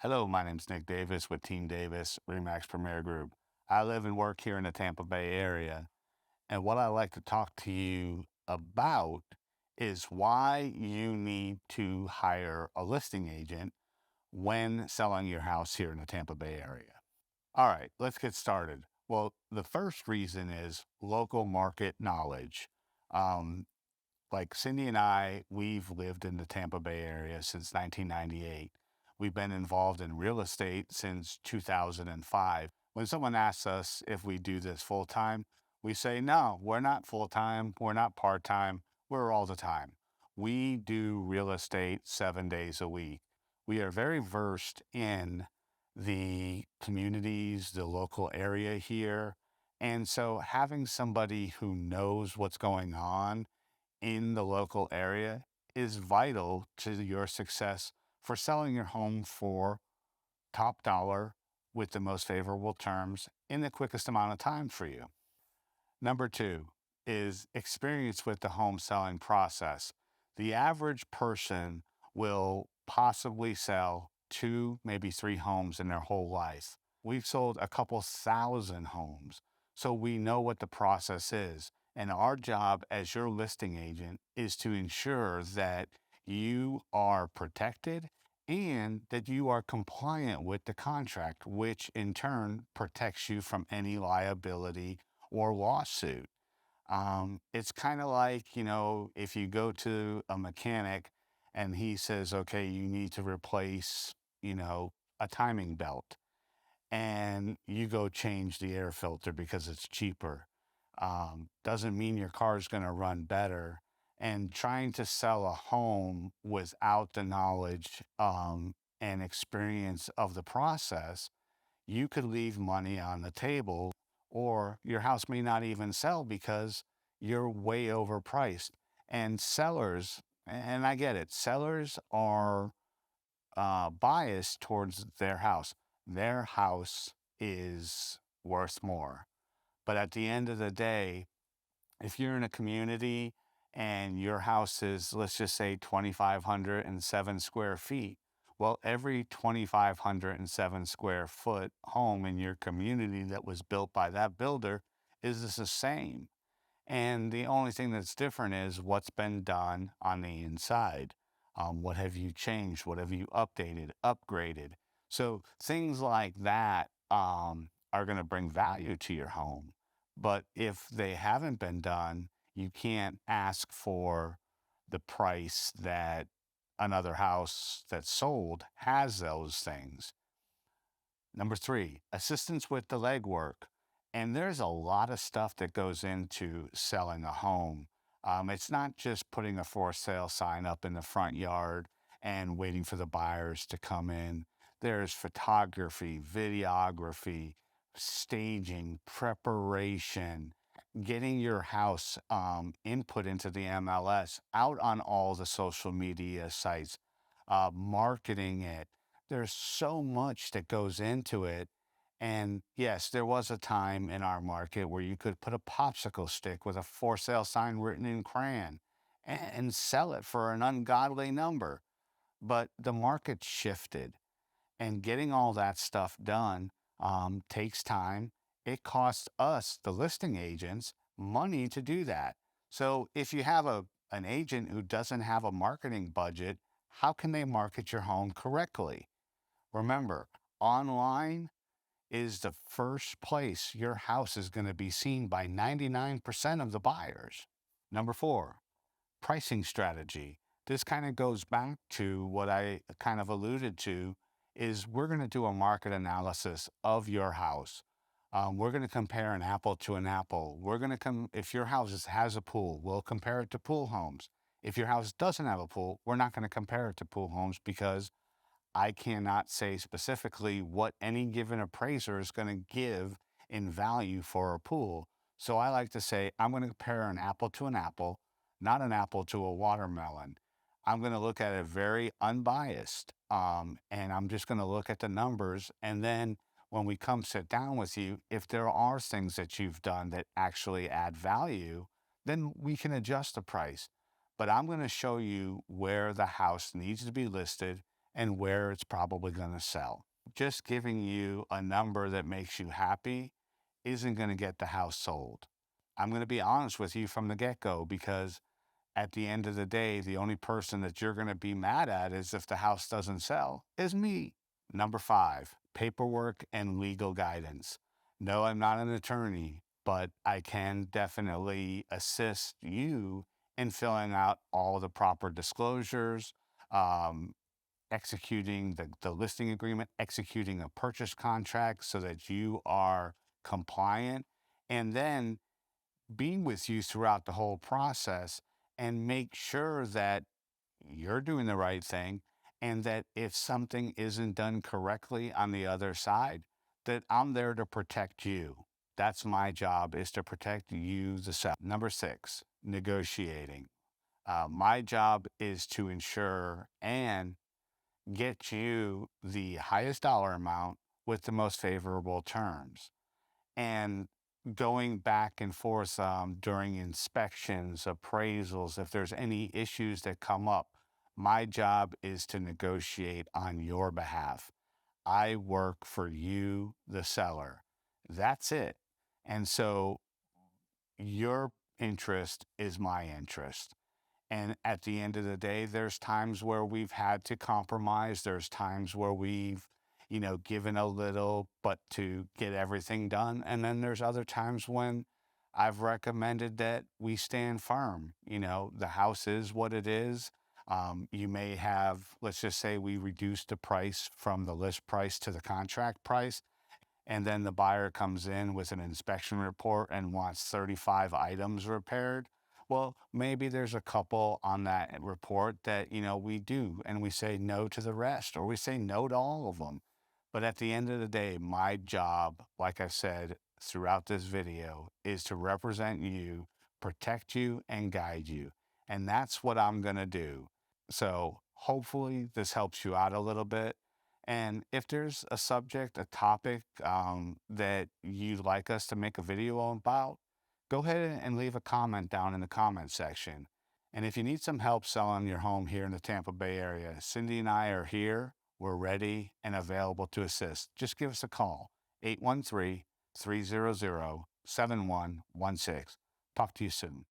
Hello, my name's Nick Davis with Team Davis, Remax Premier Group. I live and work here in the Tampa Bay area. And what I like to talk to you about is why you need to hire a listing agent when selling your house here in the Tampa Bay area. All right, let's get started. Well, the first reason is local market knowledge. Um, like Cindy and I, we've lived in the Tampa Bay area since 1998. We've been involved in real estate since 2005. When someone asks us if we do this full time, we say, no, we're not full time. We're not part time. We're all the time. We do real estate 7 days a week. We are very versed in the communities, the local area here. And so having somebody who knows what's going on in the local area is vital to your success for selling your home for top dollar with the most favorable terms in the quickest amount of time for you. Number two is experience with the home selling process. The average person will possibly sell two, maybe three homes in their whole life. We've sold a couple thousand homes, so we know what the process is. And our job as your listing agent is to ensure that you are protected and that you are compliant with the contract, which in turn protects you from any liability or lawsuit. It's kind of like, if you go to a mechanic and he says, okay, you need to replace, a timing belt, and you go change the air filter because it's cheaper. Doesn't mean your car is going to run better. And trying to sell a home without the knowledge and experience of the process, you could leave money on the table, or your house may not even sell because you're way overpriced. And sellers, and I get it, sellers are biased towards their house. Their house is worth more. But at the end of the day, if you're in a community and your house is, let's just say, 2,507 square feet, well, every 2,507 square foot home in your community that was built by that builder is the same. And the only thing that's different is what's been done on the inside. What have you changed? What have you updated, upgraded? So things like that are going to bring value to your home. But if they haven't been done, you can't ask for the price that another house that's sold has those things. Number three, assistance with the legwork. And there's a lot of stuff that goes into selling a home. It's not just putting a for sale sign up in the front yard and waiting for the buyers to come in. There's photography, videography, staging, preparation, getting your house input into the MLS, out on all the social media sites, marketing it. There's so much that goes into it. And yes, there was a time in our market where you could put a popsicle stick with a for sale sign written in crayon and sell it for an ungodly number. But the market shifted, and getting all that stuff done takes time. It costs us, the listing agents, money to do that. So if you have an agent who doesn't have a marketing budget, how can they market your home correctly? Remember, online is the first place your house is going to be seen by 99% of the buyers. Number four, pricing strategy. This kind of goes back to what I kind of alluded to, is we're going to do a market analysis of your house. We're going to compare an apple to an apple. We're going to if your house has a pool, we'll compare it to pool homes. If your house doesn't have a pool, we're not going to compare it to pool homes because I cannot say specifically what any given appraiser is going to give in value for a pool. So I like to say, I'm going to compare an apple to an apple, not an apple to a watermelon. I'm going to look at it very unbiased. And I'm just going to look at the numbers. And then when we come sit down with you, if there are things that you've done that actually add value, then we can adjust the price. But I'm going to show you where the house needs to be listed and where it's probably going to sell. Just giving you a number that makes you happy isn't going to get the house sold. I'm going to be honest with you from the get go, because at the end of the day, the only person that you're going to be mad at is if the house doesn't sell is me. Number 5, paperwork and legal guidance. No, I'm not an attorney, but I can definitely assist you in filling out all the proper disclosures, um, executing the listing agreement, executing a purchase contract so that you are compliant, and then be with you throughout the whole process and make sure that you're doing the right thing, and that if something isn't done correctly on the other side, that I'm there to protect you. That's my job, is to protect you, the seller. Number 6, negotiating. My job is to ensure and get you the highest dollar amount with the most favorable terms. And going back and forth during inspections, appraisals, if there's any issues that come up, my job is to negotiate on your behalf. I work for you, the seller. That's it. And so your interest is my interest. And at the end of the day, there's times where we've had to compromise. There's times where we've, given a little, but to get everything done. And then there's other times when I've recommended that we stand firm. The house is what it is. You may have, let's just say we reduced the price from the list price to the contract price, and then the buyer comes in with an inspection report and wants 35 items repaired. Well, maybe there's a couple on that report that, we do, and we say no to the rest, or we say no to all of them. But at the end of the day, my job, like I said throughout this video, is to represent you, protect you, and guide you. And that's what I'm going to do. So hopefully this helps you out a little bit. And if there's a subject, a topic that you'd like us to make a video about, go ahead and leave a comment down in the comment section. And if you need some help selling your home here in the Tampa Bay area, Cindy and I are here. We're ready and available to assist. Just give us a call, 813-300-7116. Talk to you soon.